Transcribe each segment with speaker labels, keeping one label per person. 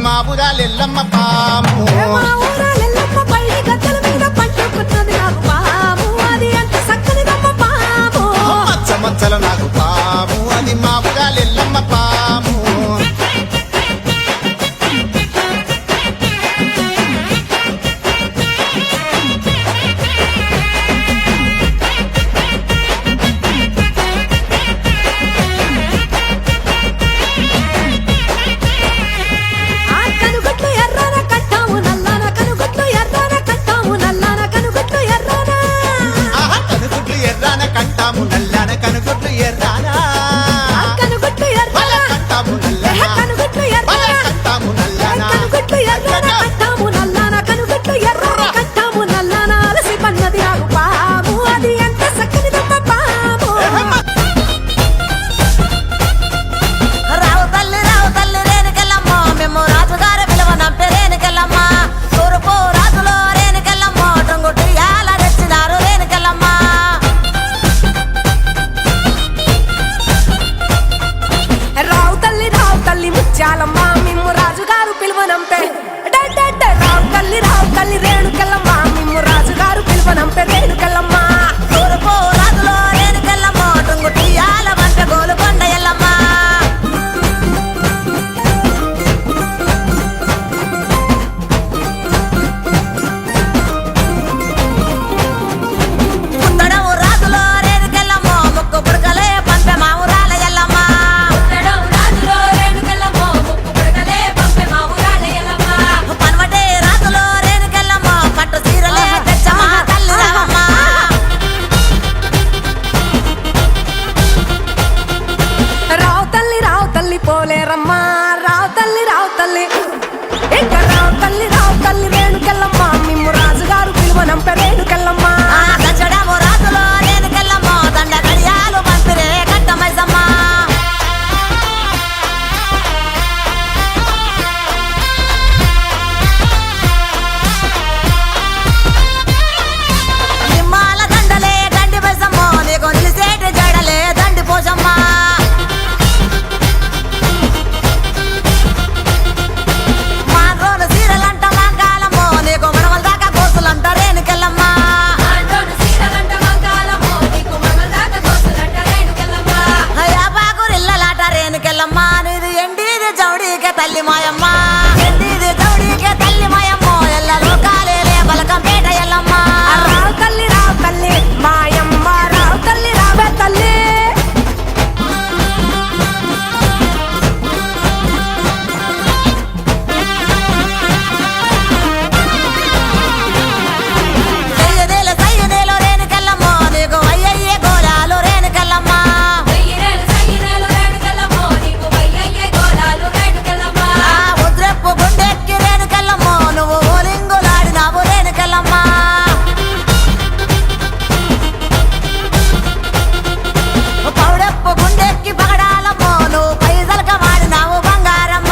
Speaker 1: మా ఊరాలెల్లమ్మ పాము మచ్చ మచ్చల నాకు పాము అది మా ఊరాలెల్లమ్మ పాము నల్లాన కనుగొట్లు ఎర్రానా కనుగొట్లు కట్టాము నల్లాన కనుగొట్లు కట్టాము నల్లాన కట్టాము నల్లాన కనుగొట్లు కట్టాము నల్లాన అలసి పన్నది ఆగు పాము అది ఎంత సక్కని దొంగ పాము
Speaker 2: రావు తల్లి రేణుకెళ్ళమ్మ మేము రాజుగారి పిలువనంపే రేణుకెళ్ళమ్మ తూర్పు రాజులో రేణుకెళ్ళమ్మ టొంగుటి యాల తెచ్చినారు రేణుకెళ్ళమ్మ
Speaker 3: రావు తల్లి ముత్యాలమ్మ మిమ్ము రాజుగారు పిలువనంపే రావు తల్లి రేణుకెళ్ళమ్మ మిమ్ము రాజుగారు పిలువనంపే రేణుకెళ్ళమ్మ
Speaker 2: తూర్పు రాజులో రేణుకెళ్ళమ్మ టొంగుటి యాల వంట గోలుకొండ ఎల్లమ్మ పుట్టడము రాజులో రేణుకెళ్ళమ్మ ముక్కు పుడకలే పంపె మా ఊరాల ఎల్లమ్మ పనవటే రాజులో రేణుకెళ్ళమ్మ పట్టు చీరలే తెచ్చమ్మ తల్లి రావమ్మ
Speaker 3: రావు తల్లి పోలేరమ్మా రావు తల్లి ఇక రావు తల్లి రేణుకెళ్ళమ్మ మిమ్ము రాజుగారు పిలువనంపే రేణుకెళ్ళమ్మ
Speaker 2: దంచడము రాజులో రేణుకెళ్ళమ్మ దండ గడియాలు పంపిరే కట్టమైసమ్మ నిమ్మాల దండలే దండి పైసమ్మ నీకు నిలిసేటి జడలే దండి పోసమ్మ మాగోను సీరలంట మంగాలమ్మో నీకు మనవల దాకా కోసులంట రేణుకెళ్ళమ్మ యాపాకురిల్లలాట రేణుకెళ్ళమ్మ నీది ఎండిది జౌడికే తల్లి మాయమ్మ ఎండిది జౌడికే తల్లి మాయమ్మ ఎల్ల లోకాలే బలకంపేట ఎల్లమ్మ
Speaker 3: రావు తల్లి మాయమ్మ రావు తల్లి రావే తల్లి
Speaker 2: సయ్యదేలో రేణుకెళ్ళమ్మ నీకు అయ్యయ్యే గోళాలు రేణుకెళ్ళమ్మ ఉద్రెప్పు గుండెక్కి రేణుకెళ్ళమ్మ నువ్వు ఓలింగులాడినావు రేణుకెళ్ళమ్మ పౌడెప్పు గుండెక్కి పగడాలమ్మ నువ్వు పైసలక వాడినావు బంగారమ్మ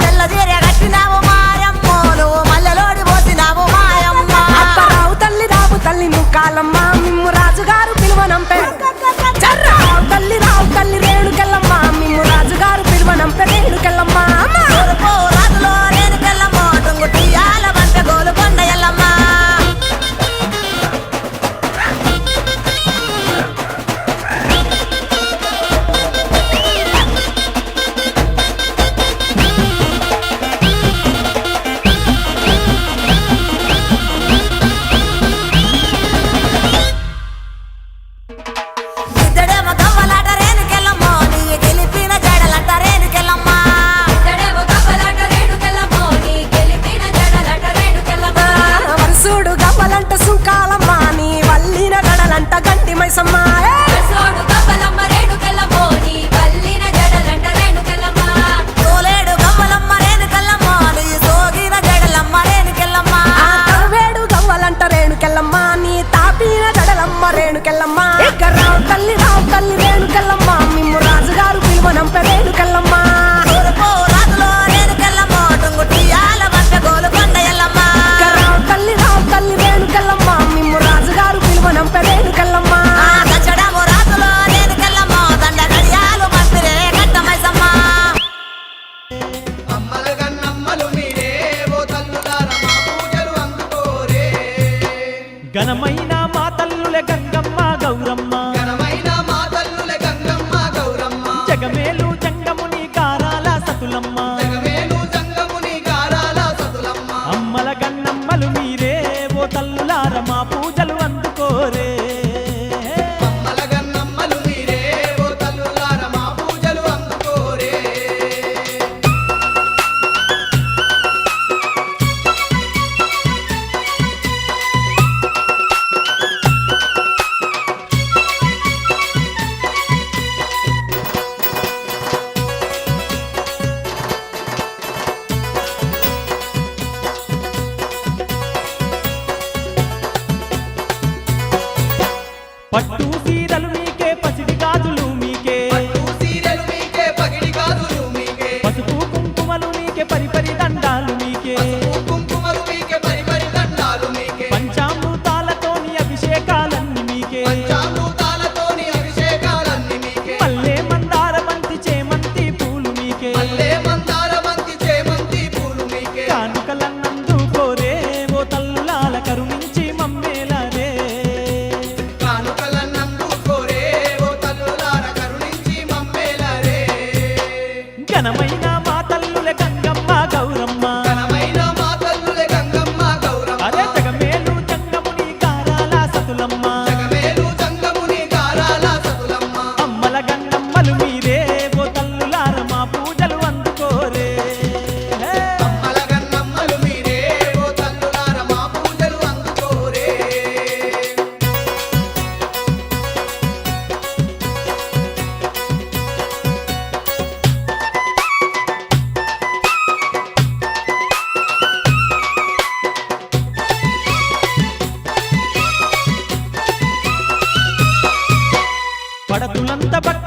Speaker 2: తెల్ల చీర కట్టినావు మాయమ్మ నువ్వు మల్లెలోడి పోసినావు మాయమ్మ
Speaker 3: రావు తల్లి ముక్కాలమ్మ మిమ్ము రాజుగారు పిలువనంపే రావు తల్లి రేణుకెళ్ళమ్మ మిమ్ము రాజుగారు పిలువనంపే రేణుకెళ్ళమ్మ
Speaker 2: తూర్పు రాజులో రేణుకెళ్ళమ్మ టొంగుటి యాల వంట గోలుకొండ ఎల్లమ్మ ఇద్దడేమో గవ్వలాట రేణుకెళ్ళమ్మ నీ గెలిపిన జడలంట రేణుకెళ్ళమ్మ
Speaker 3: వరుసుడు గవ్వలంట సుంకాలమ్మ నీ వల్లిన గడలంట గంటి మైసమ్మ
Speaker 2: తోలేడు గవ్వలమ్మ రేణుకెళ్ళమ్మ నీ సోగిన జడలమ్మ రేణుకెళ్ళమ్మ
Speaker 3: వేడు గవ్వలంట రేణుకెళ్ళమ్మ నీ తాపిన గడలమ్మ రేణుకెళ్ళమ్మ ఇక రావు తల్లి రేణుకెళ్ళమ్మ మిమ్ము రాజుగారు పిలువనంపే రేణుకెళ్ళమ్మ
Speaker 2: తూర్పు రాజులో రేణుకెళ్ళమ్మ టొంగుటి యాల వంట గోలుకొండ ఎల్లమ్మ
Speaker 3: రావు తల్లి రేణుకెళ్ళమ్మ మిమ్ము రాజుగారు పిలువనంపే రేణుకెళ్ళమ్మ
Speaker 2: దంచడము
Speaker 4: పడతులంత భక్తి